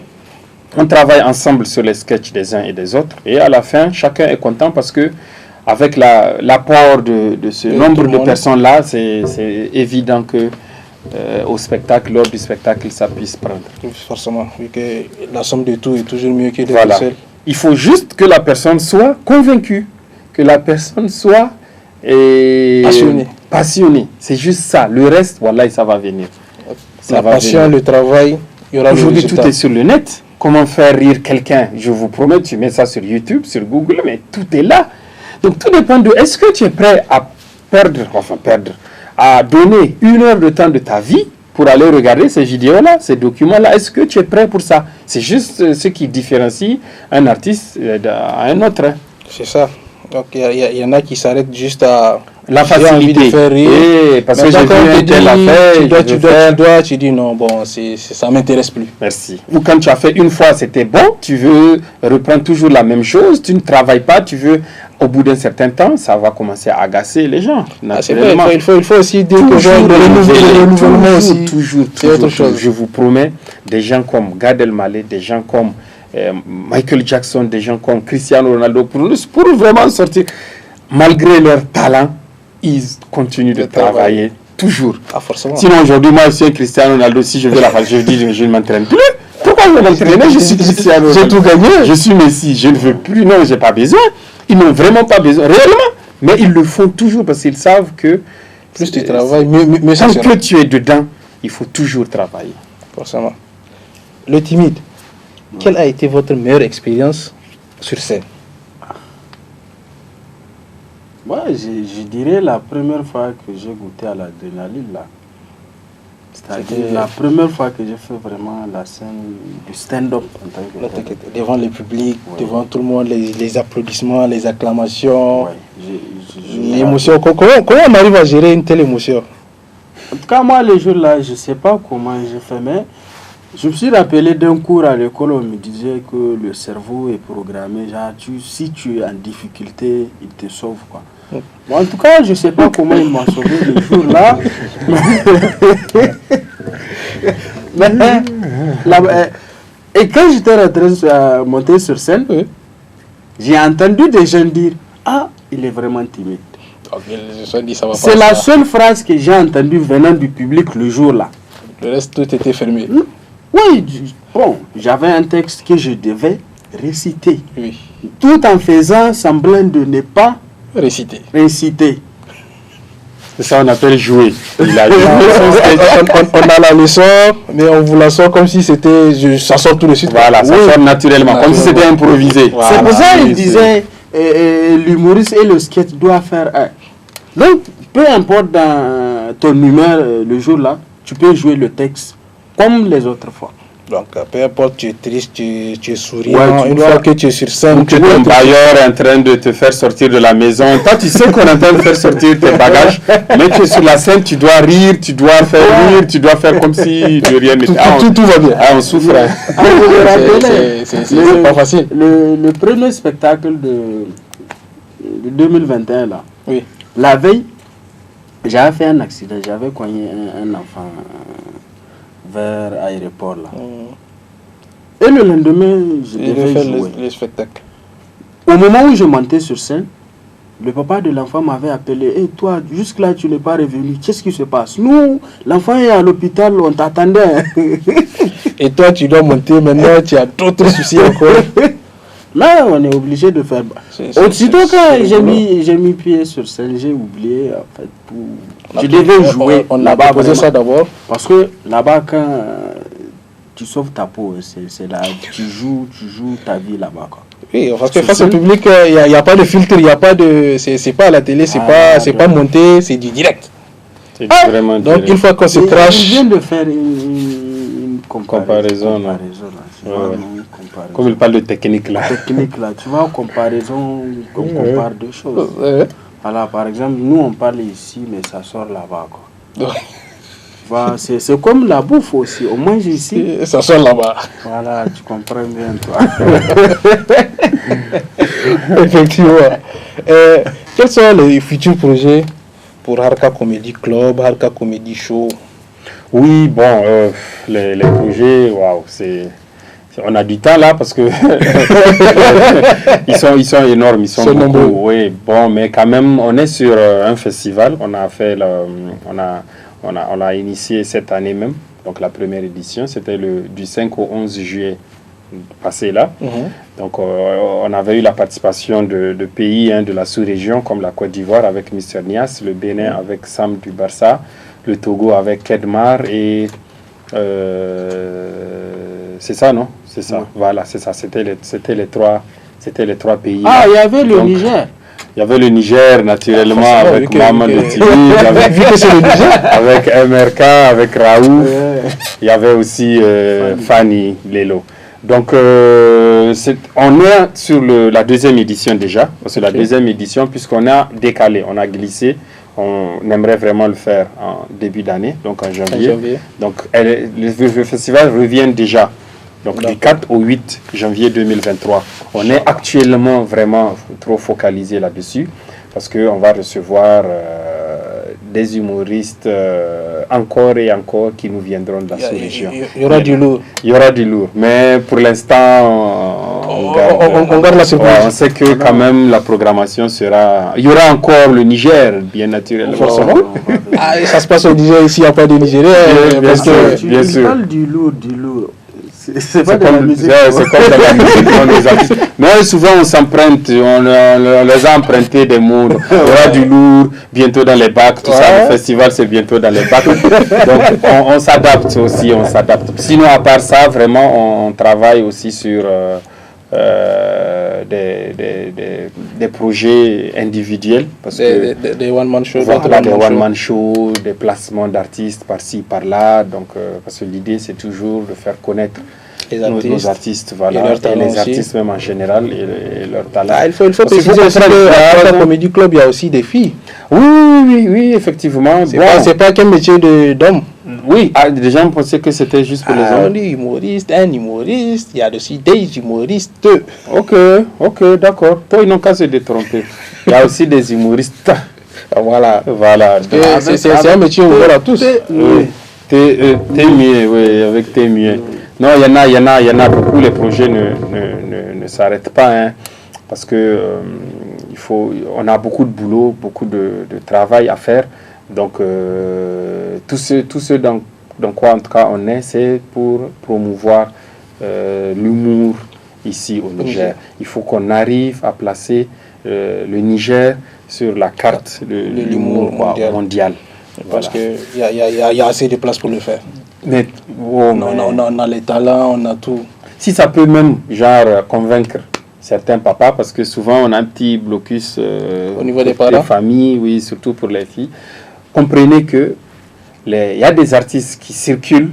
On travaille ensemble sur les sketchs des uns et des autres. Et à la fin, chacun est content parce que avec l'apport de ce nombre de personnes-là, c'est évident que au spectacle, lors du spectacle, ça puisse prendre. Forcément, vu que la somme de tout est toujours mieux que de tout seul. Il faut juste que la personne soit convaincue, que la personne soit passionnée. C'est juste ça. Le reste, voilà, ça va venir. La passion, le travail, il y aura le résultat. Aujourd'hui, tout est sur le net. Comment faire rire quelqu'un? Je vous promets, tu mets ça sur YouTube, sur Google, mais tout est là. Donc, tout dépend de est-ce que tu es prêt à à donner 1 heure de temps de ta vie pour aller regarder ces vidéos-là, ces documents-là. Est-ce que tu es prêt pour ça? C'est juste ce qui différencie un artiste à un autre. C'est ça. Donc, il y en a qui s'arrêtent juste à la facilité. De faire rire. Parce que j'ai vu un tel affaire. Tu dis non, bon, ça ne m'intéresse plus. Merci. Ou quand tu as fait une fois, c'était bon, tu veux reprendre toujours la même chose, tu ne travailles pas, tu veux... Au bout d'un certain temps, ça va commencer à agacer les gens. C'est vrai, il faut aussi dire que le renouvellement aussi. Toujours. Je vous promets, des gens comme Gad Elmaleh, des gens comme Michael Jackson, des gens comme Cristiano Ronaldo, pour vraiment sortir, malgré leur talent, ils continuent de travailler toujours. Forcément. Sinon, aujourd'hui, moi, je suis un Cristiano Ronaldo, si je veux la faire, je dis, je ne m'entraîne plus. Pourquoi je vais m'entraîner? Je suis Cristiano Ronaldo. J'ai tout gagné. Je suis Messi, je ne veux plus. Non, je n'ai pas besoin. Ils n'ont vraiment pas besoin, réellement, mais ils le font toujours parce qu'ils savent que plus tu travailles, mieux tant que tu es dedans, il faut toujours travailler. Forcément. Le timide, quelle a été votre meilleure expérience sur scène? Je dirais la première fois que j'ai goûté à l'adrénaline là. C'est-à-dire la première fois que j'ai fait vraiment la scène du stand-up en tant que devant le public, devant tout le monde, les applaudissements, les acclamations, l'émotion. Comment on arrive à gérer une telle émotion? En tout cas, moi, les jours-là, je ne sais pas comment j'ai fait, mais je me suis rappelé d'un cours à l'école, on me disait que le cerveau est programmé, genre, si tu es en difficulté, il te sauve, quoi. Bon, en tout cas, je ne sais pas comment il m'a sauvé le jour-là. Et quand j'étais rentré à monter sur scène, j'ai entendu des gens dire « Ah, il est vraiment timide ». C'est la seule phrase que j'ai entendue venant du public le jour-là. Le reste, tout était fermé. Oui, bon, j'avais un texte que je devais réciter. Oui. Tout en faisant semblant de ne pas réciter. C'est ça on appelle jouer. On a la leçon, mais on vous la sort comme si c'était... Ça sort tout de suite. Voilà, ça sort naturellement, comme si c'était improvisé. Voilà. C'est pour ça qu'il disait l'humoriste et le sketch doivent faire un. Donc, peu importe dans ton humeur le jour-là, tu peux jouer le texte comme les autres fois. Donc, peu importe, tu es triste, tu es souriant, une fois que tu es sur scène, tu es ton bailleur en train de te faire sortir de la maison. Toi, tu sais qu'on est en train de faire sortir tes bagages, mais tu es sur la scène, tu dois rire, tu dois faire rire, tu dois faire comme si de rien n'était. Tout va bien. On souffre. C'est pas facile. Le premier spectacle de 2021, là, oui. La veille, j'avais fait un accident, j'avais cogné un enfant vers l'aéroport là. Et le lendemain, je devais faire le spectacle. Au moment où je montais sur scène, le papa de l'enfant m'avait appelé. « Hey, toi, jusque-là, tu n'es pas revenu. Qu'est-ce qui se passe? Nous, l'enfant est à l'hôpital, on t'attendait. » Et toi, tu dois monter maintenant, tu as d'autres soucis encore. Là, on est obligé de faire... Aussitôt quand j'ai mis pied sur scène, j'ai oublié, en fait, Tu devais jouer on a là-bas. proposé ça d'abord. Parce que là-bas, quand tu sauves ta peau, c'est là, tu joues ta vie là-bas, quoi. Oui, parce que face au public, il n'y a pas de filtre, il n'y a pas de. C'est pas à la télé, c'est pas monté, c'est du direct. C'est vraiment donc direct. une fois qu'on se crache. Il vient de faire une comparaison là. Comme il parle de technique là. Technique là, tu vois, comparaison, on compare deux choses. Voilà, par exemple, nous on parle ici, mais ça sort là-bas, quoi. Voilà, c'est comme la bouffe aussi. Au moins ici, ça sort là-bas. Voilà, tu comprends bien, toi. Effectivement. Quels sont les futurs projets pour Harka Comedy Club, Harka Comedy Show? Oui, bon, les projets, waouh, on a du temps là parce que ils sont énormes, ils sont beaucoup. Nombreux. Oui, bon, mais quand même, on est sur un festival. On a fait, on a initié cette année même, donc la première édition, c'était du 5 au 11 juillet passé là. Donc on avait eu la participation de pays de la sous-région comme la Côte d'Ivoire avec Mr Nias, le Bénin avec Sam du Barça, le Togo avec Kedmar et c'est ça, non? C'est ça, voilà, c'est ça, c'était les trois pays. Ah, il y avait le Niger. Il y avait le Niger, naturellement, avec Maman le Tibi, avec MRK, avec Raoult. Il y avait aussi Fanny Lelo. Donc, on est sur la deuxième édition déjà. C'est la deuxième édition, puisqu'on a décalé, on a glissé. On aimerait vraiment le faire en début d'année, donc en janvier. Donc, le festival revient déjà. Donc, du 4 au 8 janvier 2023. On est actuellement vraiment trop focalisé là-dessus parce qu'on va recevoir des humoristes encore et encore qui nous viendront de la sous-région. Il y aura du lourd. Il y aura du lourd. Mais pour l'instant, on garde la surprise. On sait que quand même la programmation sera... Il y aura encore le Niger, bien naturellement. Ça se passe au Niger, ici il n'y a pas de Nigérien. Bien sûr. Tu parles du lourd. C'est pas comme de la musique. C'est comme de la musique. Mais souvent on s'emprunte, on les a empruntés des mots. Il y aura du lourd bientôt dans les bacs, tout ça. Le festival c'est bientôt dans les bacs. Donc on s'adapte aussi, on s'adapte. Sinon à part ça, vraiment on travaille aussi sur des projets individuels. Parce des one-man shows. Voilà, des one-man shows, des placements d'artistes par-ci, par-là. Donc, parce que l'idée, c'est toujours de faire connaître nos artistes, voilà, et les artistes même en général, et leur talent. Il faut préciser aussi qu'à la Comedy Club, il y a aussi des filles. Oui, effectivement. C'est pas qu'un métier d'homme. Oui, déjà on pensait que c'était juste pour les hommes. On dit humoriste, un humoriste, il y a aussi des humoristes. Ok, d'accord. Toi, ils n'ont qu'à se détromper. Il y a aussi des humoristes. Voilà. C'est un métier ouvert à tous. T'es mieux, oui, avec t'es mieux. Non, il y en a beaucoup. Les projets ne s'arrêtent pas, parce que on a beaucoup de boulot, beaucoup de travail à faire. Donc, tout ce dans quoi en tout cas on est, c'est pour promouvoir l'humour ici au Niger. Il faut qu'on arrive à placer le Niger sur la carte de l'humour mondial. Parce qu'il y a assez de place pour le faire. Mais on a les talents, on a tout. Si ça peut même convaincre certains papas, parce que souvent on a un petit blocus au niveau des parents, familles, oui, surtout pour les filles. Comprenez que il y a des artistes qui circulent.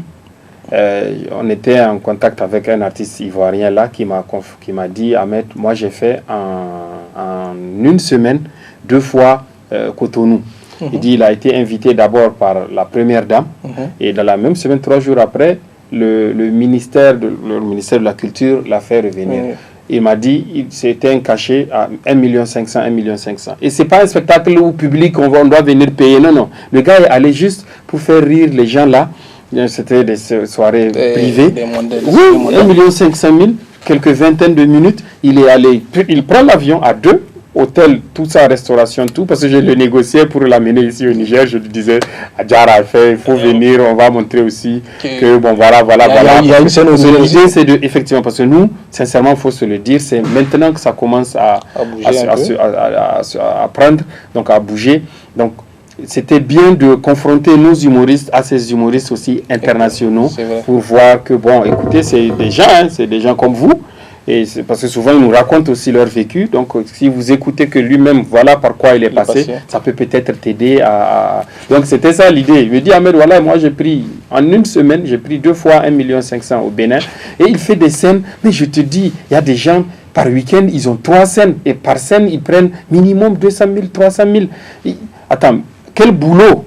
On était en contact avec un artiste ivoirien là qui m'a dit, Ahmed, moi j'ai fait en une semaine 2 fois Cotonou. Il dit il a été invité d'abord par la première dame et dans la même semaine, 3 jours après, le ministère de la Culture l'a fait revenir. Il m'a dit c'était un cachet à 1,5 million. Et c'est pas un spectacle où public on doit venir payer. Non. Le gars est allé juste pour faire rire les gens là. C'était des soirées privées. Oui, 1,5 million, quelques vingtaines de minutes. Il est allé, il prend l'avion à 2. Hôtel, tout ça, restauration, tout, parce que je le négociais pour l'amener ici au Niger. Je lui disais, Adjara, il faut venir, on va montrer aussi que, bon, voilà. Il y a une scène aussi. L'idée, c'est effectivement, parce que nous, sincèrement, il faut se le dire, c'est maintenant que ça commence à prendre, donc à bouger. Donc, c'était bien de confronter nos humoristes à ces humoristes aussi internationaux pour voir que, bon, écoutez, c'est des gens comme vous. Et c'est parce que souvent, ils nous racontent aussi leur vécu. Donc, si vous écoutez que lui-même, voilà par quoi il est passé, ça peut peut-être t'aider à... Donc, c'était ça l'idée. Il me dit, Ahmed, voilà, moi, j'ai pris, en une semaine, j'ai pris 2 fois 1,5 million au Bénin. Et il fait des scènes. Mais je te dis, il y a des gens, par week-end, ils ont 3 scènes. Et par scène, ils prennent minimum 200 000, 300 000. Attends, quel boulot!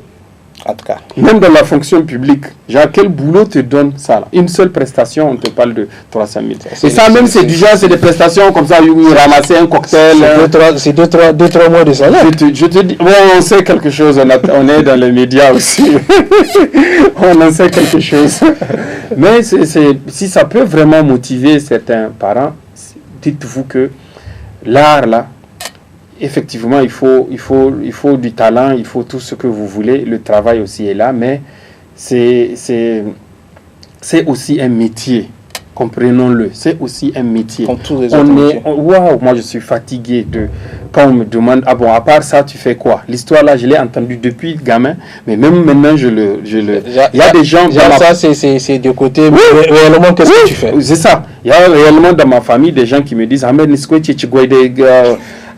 En tout cas, même dans la fonction publique, genre quel boulot te donne ça là? Une seule prestation, on te parle de 300 000. Et ça même, c'est du genre, c'est des prestations comme ça, où ramasser un cocktail. C'est 2-3 mois de salaire. Je te dis, bon, on sait quelque chose, on est dans les médias aussi. On en sait quelque chose. Mais si ça peut vraiment motiver certains parents, dites-vous que l'art là, effectivement, il faut du talent, il faut tout ce que vous voulez. Le travail aussi est là, mais c'est aussi un métier. Comprenons-le, c'est aussi un métier. Comme tous les autres métiers. Waouh, moi je suis fatigué quand on me demande, ah bon, à part ça, tu fais quoi? L'histoire là, je l'ai entendue depuis gamin, mais même maintenant, il y a des gens... Ça, c'est de côté, mais réellement, qu'est-ce que tu fais? C'est ça. Il y a réellement dans ma famille des gens qui me disent, ah mais Nisko,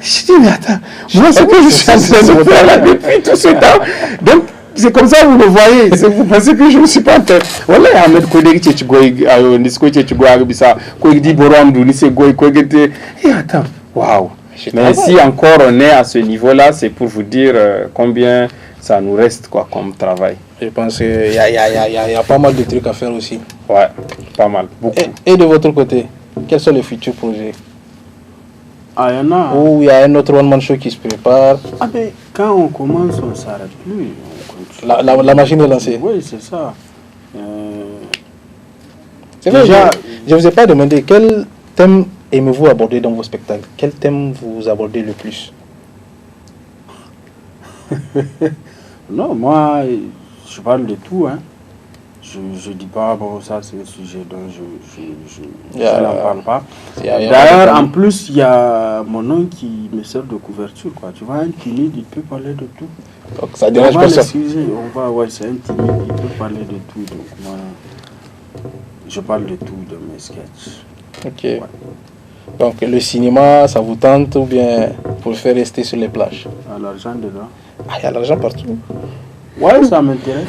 je dis, mais attends, moi ce que je suis en train de faire là depuis tout ce temps. Donc, c'est comme ça, vous le voyez. Vous pensez que je ne suis pas en tête. Voilà, Ahmed Kodek, Nisko, et attends, waouh. Mais si encore on est à ce niveau-là, c'est pour vous dire combien ça nous reste quoi, comme travail. Je pense qu'il y a pas mal de trucs à faire aussi. Ouais, pas mal, beaucoup. Et de votre côté, quels sont les futurs projets? Ah, il y en a. Ou il y a un autre one-man show qui se prépare. Ah, mais quand on commence, on ne s'arrête plus. La machine est lancée. Oui, c'est ça. C'est vrai, déjà, je ne vous ai pas demandé quel thème aimez-vous aborder dans vos spectacles? Quel thème vous abordez le plus? Non, moi, je parle de tout. Hein. Je ne dis pas, bon, ça c'est un sujet dont je n'en parle pas. D'ailleurs, en plus, il y a mon nom qui me sert de couverture. Quoi. Tu vois, un timide, il peut parler de tout. Donc ça dérange pas ça. C'est un timide, il peut parler de tout. Donc moi, je parle de tout dans mes sketchs. Ok. Ouais. Donc le cinéma, ça vous tente ou bien pour le faire rester sur les plages? Il y a l'argent dedans. Ah, il y a l'argent partout. Ouais, ça m'intéresse.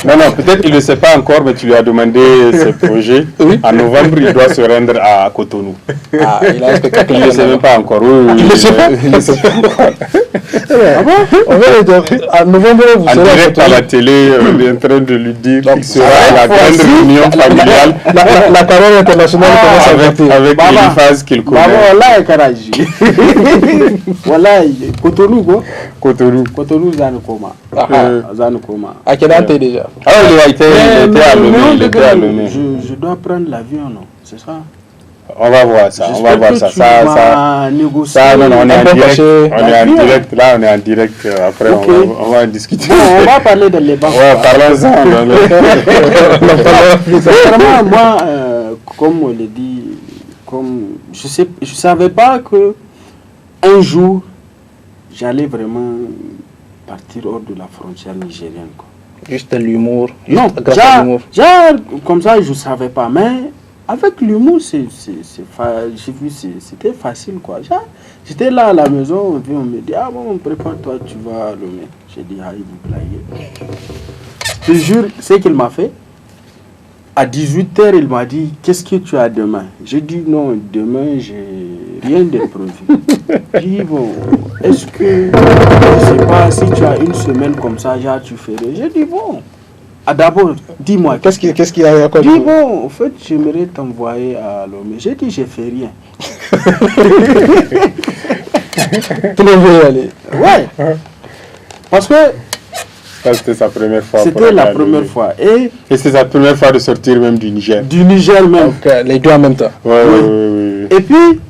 Non, peut-être qu'il ne le sait pas encore, mais tu lui as demandé ses projets. Oui. En novembre, il doit se rendre à Cotonou. Ah, il a un spectacle. Il ne le sait même pas encore. Oui, il ne le sait pas. Il ne sait pas encore. Ah bon? En novembre, vous serez en direct à la télé, on est en train de lui dire qu'il sera à la grande réunion familiale. La carrière internationale commence à monter. Avec les phases qu'il connaît. Voilà, Karaji. Voilà, Cotonou, quoi. Cotonou, Zanukoma. Zanukoma. À quelle date déjà? Ah, il était à Lomé. Je dois prendre l'avion, non? C'est ça? On va voir ça. On va voir ça. Ça, non, on est en direct. On est en direct. Là, on est en direct. Après, on va en discuter. Bon, on va parler de les banques. Ouais, parlons-en. Vraiment, moi, comme on l'a dit, je savais pas que un jour, j'allais vraiment partir hors de la frontière nigérienne. Quoi. Juste l'humour. Non, genre, comme ça, je ne savais pas. Mais avec l'humour, j'ai vu, c'était facile. Quoi. J'étais là à la maison, on me dit, ah bon, prépare-toi, tu vas à Lomé. J'ai dit, ah, il vous blaguez. Je te jure, ce qu'il m'a fait. À 18h, il m'a dit, qu'est-ce que tu as demain? J'ai dit, non, demain, j'ai rien de prévu. J'ai dit, bon, est-ce que, je ne sais pas, si tu as une semaine comme ça, genre, tu ferais? J'ai dit, bon, d'abord, dis-moi. Qu'est-ce qu'il a encore dit? Dis, bon, en fait, j'aimerais t'envoyer à Lomé. J'ai dit, je ne fais rien. Tout le monde veut y aller. Ouais. Parce que, ça, c'était sa première fois. C'était la première fois. Et c'était sa première fois de sortir même du Niger. Du Niger même. Donc, les deux en même temps. Oui. Et puis,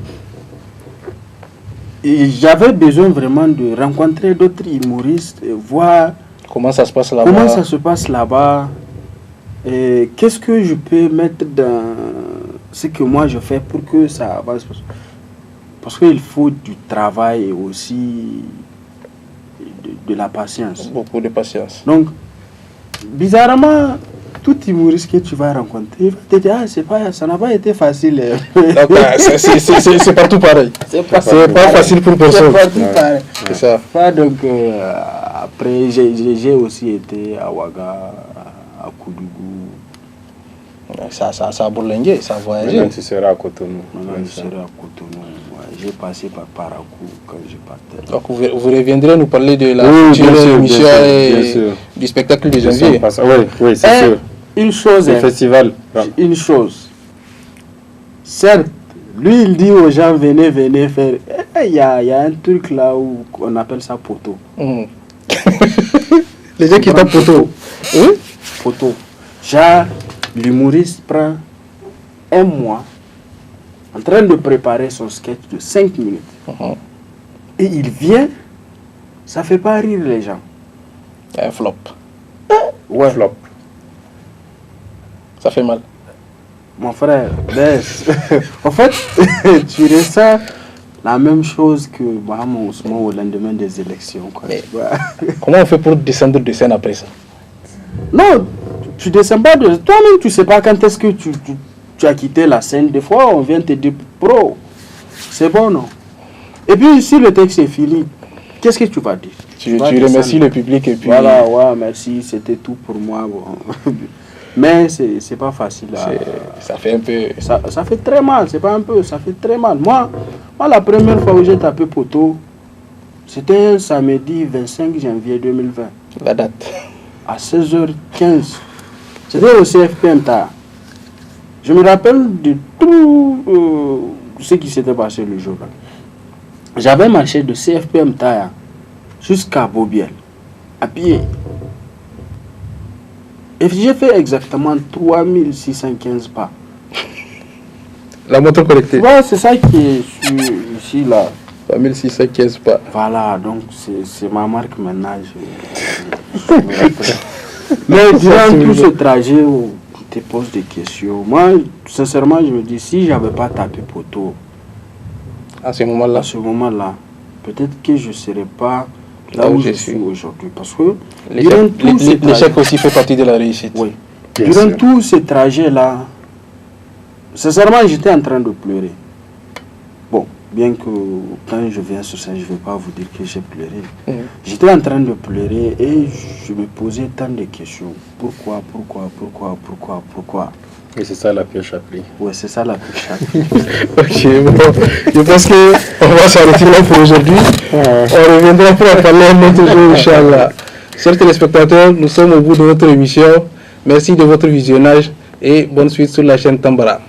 j'avais besoin vraiment de rencontrer d'autres humoristes et voir comment ça se passe là-bas. Comment ça se passe là-bas. Et qu'est-ce que je peux mettre dans ce que moi je fais pour que ça avance. Parce qu'il faut du travail et aussi de la patience. Beaucoup de patience. Donc, bizarrement, tout humoriste que tu vas rencontrer, il va te dire, ça n'a pas été facile. C'est partout pareil. C'est pas facile pour personne. C'est partout pareil. C'est ça. Donc, après, j'ai aussi été à Ouaga, à Koudougou. Ça a bourlingué, ça a voyagé. Maintenant, tu seras à Cotonou. J'ai passé par Parakou quand je partais. Donc, vous reviendrez nous parler de la émission et du spectacle de janvier. Oui, c'est sûr. Une chose, le festival. Une chose. Certes, lui, il dit aux gens, venez faire. Il y a un truc là où on appelle ça poteau. Les gens qui tapent poteau. Oui? Poteau. Genre, l'humoriste prend un mois en train de préparer son sketch de 5 minutes. Et il vient, ça fait pas rire les gens. Un flop. Ouais. Flop. Ça fait mal. Mon frère, en fait, tu ressens la même chose que Mohamed Ousmane au lendemain des élections. Quoi. Mais, comment on fait pour descendre de scène après ça? Non, tu descends pas de... Toi-même, tu sais pas quand est-ce que tu as quitté la scène. Des fois, on vient te dire, bro, c'est bon, non? Et puis, si le texte est fini, qu'est-ce que tu vas dire? Tu remercies le public et puis... Voilà, ouais, merci, c'était tout pour moi. Bon. Mais c'est pas facile. Ça fait un peu... Ça fait très mal, c'est pas un peu, ça fait très mal. Moi, la première fois où j'ai tapé poteau, c'était un samedi 25 janvier 2020. La date. À 16h15. C'était au CFPM Taya. Je me rappelle de tout ce qui s'était passé le jour-là. J'avais marché de CFPM Taya jusqu'à Bobiel, à pied. Et j'ai fait exactement 3615 pas. La moto collectée. Ouais, c'est ça qui est ici, là. 3615 pas. Voilà, donc c'est ma marque maintenant. Mais durant tout ce trajet où tu te poses des questions, moi, sincèrement, je me dis, si j'avais pas tapé poteau, à ce moment-là, peut-être que je ne serais pas là où je suis aujourd'hui. Parce que l'échec aussi fait partie de la réussite. Oui. Durant tout ce trajet-là, sincèrement, j'étais en train de pleurer. Bon, bien que quand je viens sur ça, je ne vais pas vous dire que j'ai pleuré. J'étais en train de pleurer et je me posais tant de questions. Pourquoi? Et c'est ça la pioche à prix. Oui, c'est ça la pioche à prix. Ok, bon. Je pense qu'on va s'arrêter là pour aujourd'hui. On reviendra pour en parler un autre jour, Inch'Allah. Chers téléspectateurs, nous sommes au bout de notre émission. Merci de votre visionnage et bonne suite sur la chaîne Tambara.